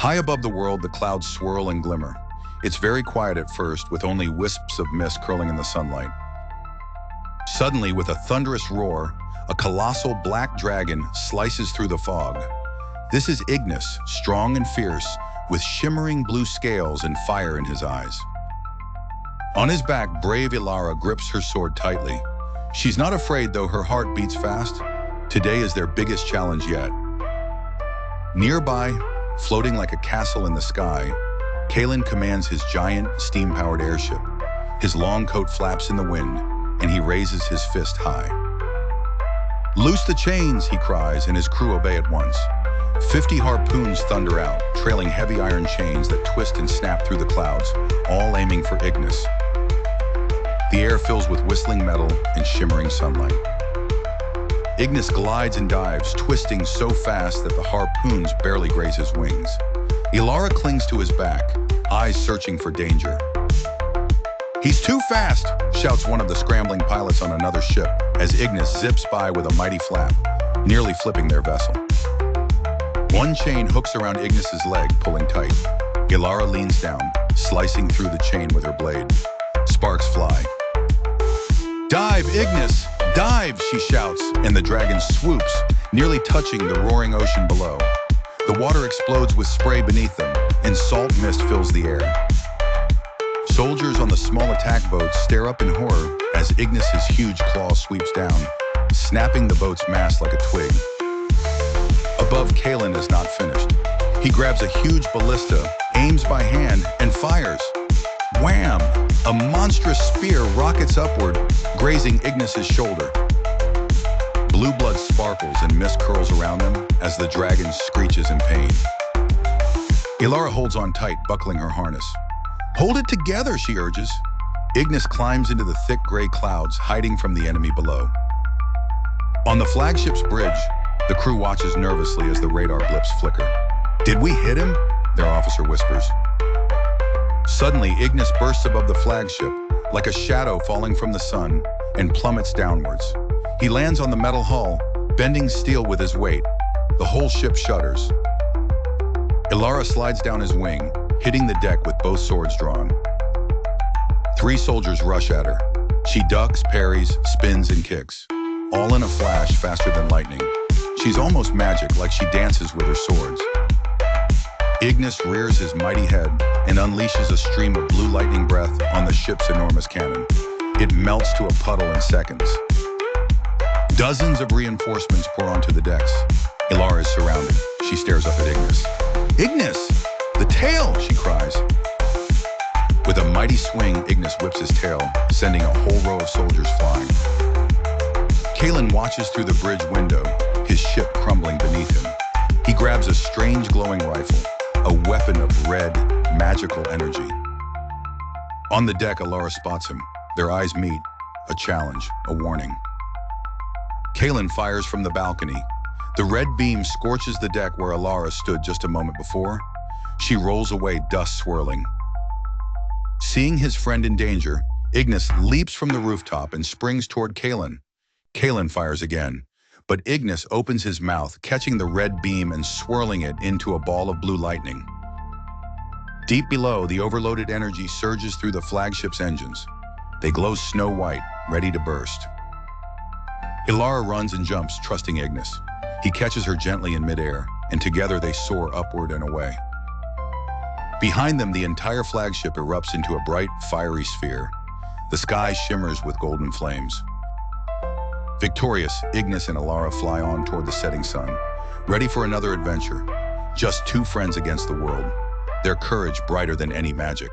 High above the world, the clouds swirl and glimmer. It's very quiet at first, with only wisps of mist curling in the sunlight. Suddenly, with a thunderous roar, a colossal black dragon slices through the fog. This is Ignis, strong and fierce, with shimmering blue scales and fire in his eyes. On his back, brave Elara grips her sword tightly. She's not afraid, though her heart beats fast. Today is their biggest challenge yet. Nearby, floating like a castle in the sky, Kaelen commands his giant, steam-powered airship. His long coat flaps in the wind, and he raises his fist high. "Loose the chains," he cries, and his crew obey at once. 50 harpoons thunder out, trailing heavy iron chains that twist and snap through the clouds, all aiming for Ignis. The air fills with whistling metal and shimmering sunlight. Ignis glides and dives, twisting so fast that the harpoons barely graze his wings. Elara clings to his back, eyes searching for danger. "He's too fast," shouts one of the scrambling pilots on another ship as Ignis zips by with a mighty flap, nearly flipping their vessel. One chain hooks around Ignis's leg, pulling tight. Elara leans down, slicing through the chain with her blade. Sparks fly. "Dive, Ignis! Dive!" she shouts, and the dragon swoops, nearly touching the roaring ocean below. The water explodes with spray beneath them, and salt mist fills the air. Soldiers on the small attack boats stare up in horror as Ignis's huge claw sweeps down, snapping the boat's mast like a twig. Above, Kaelen is not finished. He grabs a huge ballista, aims by hand, and fires. Wham! A monstrous spear rockets upward, grazing Ignis's shoulder. Blue blood sparkles and mist curls around them as the dragon screeches in pain. Elara holds on tight, buckling her harness. "Hold it together," she urges. Ignis climbs into the thick gray clouds, hiding from the enemy below. On the flagship's bridge, the crew watches nervously as the radar blips flicker. "Did we hit him?" their officer whispers. Suddenly, Ignis bursts above the flagship, like a shadow falling from the sun, and plummets downwards. He lands on the metal hull, bending steel with his weight. The whole ship shudders. Elara slides down his wing, hitting the deck with both swords drawn. 3 soldiers rush at her. She ducks, parries, spins, and kicks, all in a flash faster than lightning. She's almost magic, like she dances with her swords. Ignis rears his mighty head and unleashes a stream of blue lightning breath on the ship's enormous cannon. It melts to a puddle in seconds. Dozens of reinforcements pour onto the decks. Elara is surrounded. She stares up at Ignis. "Ignis! The tail!" she cries. With a mighty swing, Ignis whips his tail, sending a whole row of soldiers flying. Kaelen watches through the bridge window, his ship crumbling beneath him. He grabs a strange glowing rifle, a weapon of red, magical energy. On the deck, Elara spots him. Their eyes meet, a challenge, a warning. Kaelen fires from the balcony. The red beam scorches the deck where Elara stood just a moment before. She rolls away, dust swirling. Seeing his friend in danger, Ignis leaps from the rooftop and springs toward Kaelen. Kaelen fires again, but Ignis opens his mouth, catching the red beam and swirling it into a ball of blue lightning. Deep below, the overloaded energy surges through the flagship's engines. They glow snow white, ready to burst. Elara runs and jumps, trusting Ignis. He catches her gently in midair, and together they soar upward and away. Behind them, the entire flagship erupts into a bright, fiery sphere. The sky shimmers with golden flames. Victorious, Ignis and Elara fly on toward the setting sun, ready for another adventure. Just 2 friends against the world, their courage brighter than any magic.